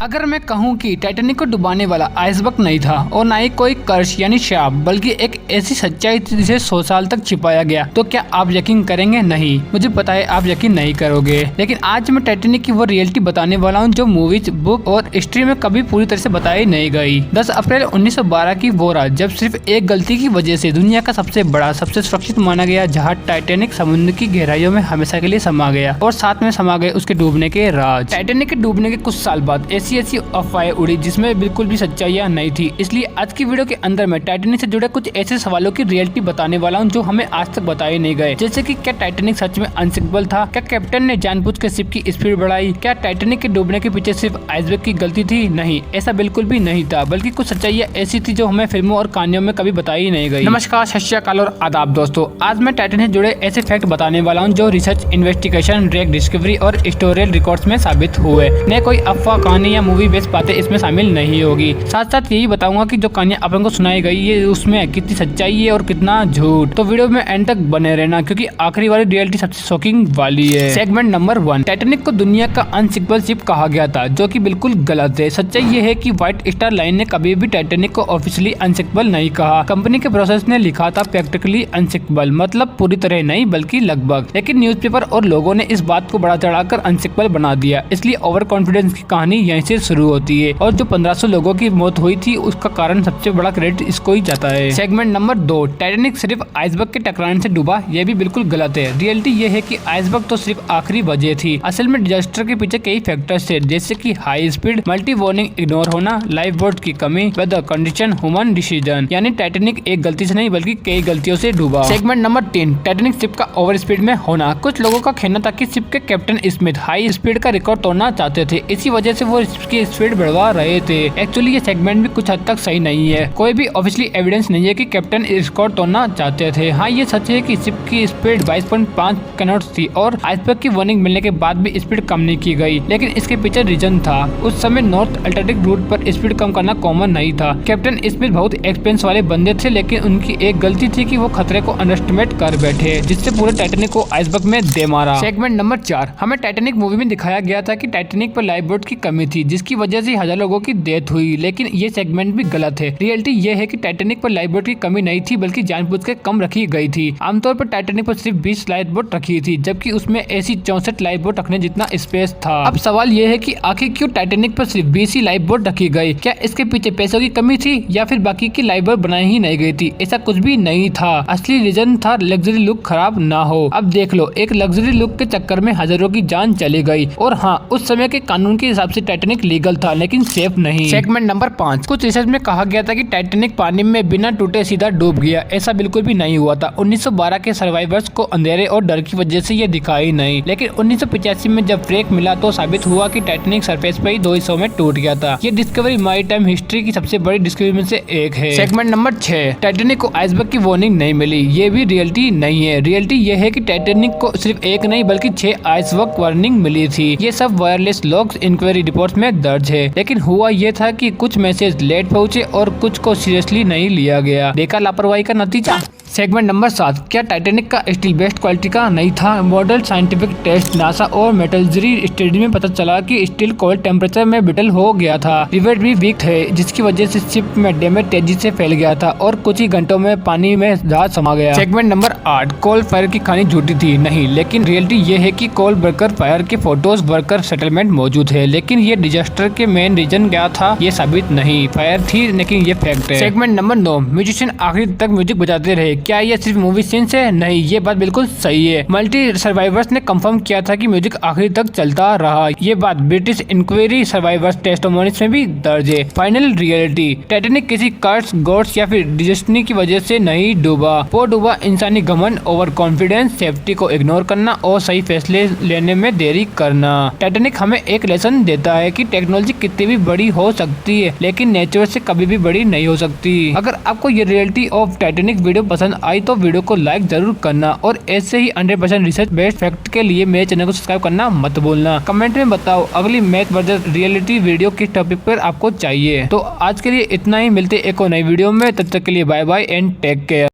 अगर मैं कहूं कि टाइटैनिक को डुबाने वाला आइसबर्ग नहीं था और ना ही कोई कर्स यानी श्राप, बल्कि एक ऐसी सच्चाई थी जिसे 100 साल तक छिपाया गया, तो क्या आप यकीन करेंगे? नहीं, मुझे पता है आप यकीन नहीं करोगे, लेकिन आज मैं टाइटैनिक की वो रियलिटी बताने वाला हूं जो मूवीज, बुक और हिस्ट्री में कभी पूरी तरह से बताई नहीं गई। 10 अप्रैल 1912 की वो रात जब सिर्फ एक गलती की वजह से दुनिया का सबसे बड़ा, सबसे सुरक्षित माना गया जहाज टाइटैनिक समुद्र की गहराइयों में हमेशा के लिए समा गया और साथ में समा गए उसके डूबने के राज। टाइटैनिक के डूबने के कुछ साल बाद ऐसी अफवाहें उड़ी जिसमें बिल्कुल भी सच्चाइयां नहीं थी। इसलिए आज की वीडियो के अंदर मैं टाइटैनिक से जुड़े कुछ ऐसे सवालों की रियलिटी बताने वाला हूं जो हमें आज तक बताए नहीं गए, जैसे कि क्या टाइटैनिक सच में अनसिंकेबल था? क्या कैप्टन ने जानबूझ के शिप की स्पीड बढ़ाई? क्या टाइटैनिक के डूबने के पीछे सिर्फ आइसबर्ग की गलती थी? नहीं, ऐसा बिल्कुल भी नहीं था, बल्कि कुछ सच्चाइयां ऐसी थी जो हमें फिल्मों और कहानियों में कभी बताई नहीं गई। नमस्कार, सत श्री अकाल और आदाब दोस्तों। आज मैं टाइटैनिक से जुड़े ऐसे फैक्ट बताने वाला हूँ जो रिसर्च, इन्वेस्टिगेशन, डायरेक्ट डिस्कवरी और हिस्टोरियल रिकॉर्ड्स में साबित हुए। न कोई अफवाह, कहानी या मूवी बेस्ड बातें इसमें शामिल नहीं होगी। साथ साथ यही बताऊंगा कि जो कहानियां अपन को सुनाई गई है उसमें कितनी सच्चाई है और कितना झूठ। तो वीडियो में एंड तक बने रहना, क्योंकि आखिरी वाली रियलिटी सबसे शॉकिंग वाली है। सेगमेंट नंबर 1, टाइटैनिक को दुनिया का अनसिंकेबल शिप कहा गया था, जो कि बिल्कुल गलत है। सच्चाई ये है कि व्हाइट स्टार लाइन ने कभी भी टाइटैनिक को ऑफिशियली अनसिंकेबल नहीं कहा। कंपनी के प्रोसेस ने लिखा था प्रैक्टिकली अनसिंकेबल, मतलब पूरी तरह नहीं बल्कि लगभग, लेकिन न्यूज़पेपर और लोगों ने इस बात को बढ़ा चढ़ाकर अनसिंकेबल बना दिया। इसलिए ओवर कॉन्फिडेंस की कहानी यहीं से शुरू होती है और जो 1500 लोगों की मौत हुई थी उसका कारण सबसे बड़ा क्रेडिट इसको ही जाता है। सेगमेंट नंबर 2, टाइटैनिक सिर्फ आइसबर्ग के टकराने से डूबा, यह भी बिल्कुल गलत है। रियलिटी ये है कि आइसबर्ग तो सिर्फ आखिरी वजह थी। असल में डिजास्टर के पीछे कई फैक्टर्स थे, जैसे कि high speed, multi warning ignore होना, लाइफ बोट की कमी, वेदर कंडीशन, ह्यूमन डिसीजन। यानी टाइटैनिक एक गलती से नहीं बल्कि कई गलतियों से डूबा। सेगमेंट नंबर 3, टाइटैनिक शिप का ओवर स्पीड में होना। कुछ लोगों का कहना था कि शिप के कैप्टन स्मिथ हाई स्पीड का रिकॉर्ड तोड़ना चाहते थे, इसी वजह से वो इसकी स्पीड बढ़वा रहे थे। एक्चुअली ये सेगमेंट भी कुछ हद तक सही नहीं है। कोई भी ऑफिशियली एविडेंस नहीं है कि कैप्टन रिकॉर्ड तोड़ना चाहते थे। हाँ, ये सच है कि शिप की स्पीड 22.5 नॉट्स थी और आइसबर्ग की वार्निंग मिलने के बाद भी स्पीड कम नहीं की गई, लेकिन इसके पीछे रीजन था। उस समय नॉर्थ अटलांटिक रूट पर स्पीड कम करना कॉमन नहीं था। कैप्टन स्मिथ बहुत एक्सपीरियंस वाले बंदे थे, लेकिन उनकी एक गलती थी कि वो खतरे को अंडरएस्टिमेट कर बैठे, जिससे पूरे टाइटैनिक को आइसबर्ग में दे मारा। सेगमेंट नंबर 4, हमें टाइटैनिक मूवी में दिखाया गया था कि टाइटैनिक पर लाइफ बोट की कमी थी, जिसकी वजह से हजार लोगों की डेथ हुई, लेकिन ये सेगमेंट भी गलत है। रियलिटी ये है कि टाइटैनिक पर लाइफ बोट की कमी नहीं थी, बल्कि जानबूझ के कम रखी गई थी। आमतौर पर टाइटैनिक पर सिर्फ 20 लाइफ बोट रखी थी, जबकि उसमें ऐसी 64 लाइफ बोट रखने जितना स्पेस था। अब सवाल ये है कि आखिर क्यों टाइटैनिक पर सिर्फ 20 ही लाइफ बोट रखी गई? क्या इसके पीछे पैसों की कमी थी या फिर बाकी की लाइफ बोट बनाई ही नहीं गई थी? ऐसा कुछ भी नहीं था। असली रीजन था लग्जरी लुक खराब ना हो। अब देख लो, एक लग्जरी लुक के चक्कर में हजारों की जान चली गई। और हाँ, उस समय के कानून के हिसाब से टाइटैनिक लीगल था, लेकिन सेफ नहीं। सेगमेंट नंबर 5, कुछ रिसर्च में कहा गया था कि टाइटैनिक पानी में बिना टूटे सीधा डूब गया। ऐसा बिल्कुल भी नहीं हुआ था। 1912 के सर्वाइवर्स को अंधेरे और डर की वजह से ये दिखाई नहीं, लेकिन 1985 में जब ब्रेक मिला तो साबित हुआ कि टाइटैनिक सरफेस पर ही 2 हिस्सों में टूट गया था। ये डिस्कवरी मैरीटाइम हिस्ट्री की सबसे बड़ी डिस्कवरी में से एक है। सेगमेंट नंबर 6, टाइटैनिक को आइसबर्ग की वार्निंग नहीं मिली, ये भी रियलिटी नहीं है। रियलिटी ये है कि टाइटैनिक को सिर्फ एक नहीं बल्कि 6 आइसबर्ग वार्निंग मिली थी। ये सब वायरलेस लॉग्स, इंक्वायरी रिपोर्ट्स में दर्ज है, लेकिन हुआ ये था कि कुछ मैसेज लेट पहुंचे और कुछ को सीरियसली नहीं लिया गया। देखा लापरवाही का नतीजा। सेगमेंट नंबर 7, क्या टाइटैनिक का स्टील बेस्ट क्वालिटी का नहीं था? मॉडल साइंटिफिक टेस्ट, नासा और मेटलर्जी स्टडी में पता चला कि स्टील कोल्ड टेम्परेचर में ब्रिटल हो गया था। रिवेट भी वीक थे, जिसकी वजह से शिप में डैमेज तेजी से फैल गया था और कुछ ही घंटों में पानी में जहाज समा गया। सेगमेंट नंबर 8, कोल फायर की कहानी झूठी थी। नहीं, लेकिन रियलिटी ये है कि कोल वर्कर फायर के फोटोज, वर्कर सेटलमेंट मौजूद है, लेकिन ये डिजास्टर के मेन रीजन क्या था ये साबित नहीं। फायर थी, लेकिन ये फैक्ट है। सेगमेंट नंबर 9, म्यूजिशियन आखिरी तक म्यूजिक बजाते रहे, क्या ये सिर्फ मूवी सीन से? नहीं, ये बात बिल्कुल सही है। मल्टी सर्वाइवर्स ने कंफर्म किया था कि म्यूजिक आखिरी तक चलता रहा। ये बात ब्रिटिश इंक्वायरी सर्वाइवर्स टेस्टिमोनीज में भी दर्ज है। फाइनल रियलिटी, टाइटैनिक किसी कर्स, गॉड्स या फिर डिस्टिनी की वजह से नहीं डूबा। वो डूबा इंसानी घमंड, ओवर कॉन्फिडेंस, सेफ्टी को इग्नोर करना और सही फैसले लेने में देरी करना। टाइटैनिक हमें एक लेसन देता है कि टेक्नोलॉजी कितनी भी बड़ी हो सकती है, लेकिन नेचर से कभी भी बड़ी नहीं हो सकती। अगर आपको ये रियलिटी ऑफ टाइटैनिक वीडियो पसंद आई तो वीडियो को लाइक जरूर करना और ऐसे ही 100% रिसर्च बेस्ड फैक्ट के लिए मेरे चैनल को सब्सक्राइब करना मत भूलना। कमेंट में बताओ अगली मैथ वर्सेस रियलिटी वीडियो किस टॉपिक पर आपको चाहिए। तो आज के लिए इतना ही, मिलते एक और नई वीडियो में, तब तक के लिए bye bye and take care.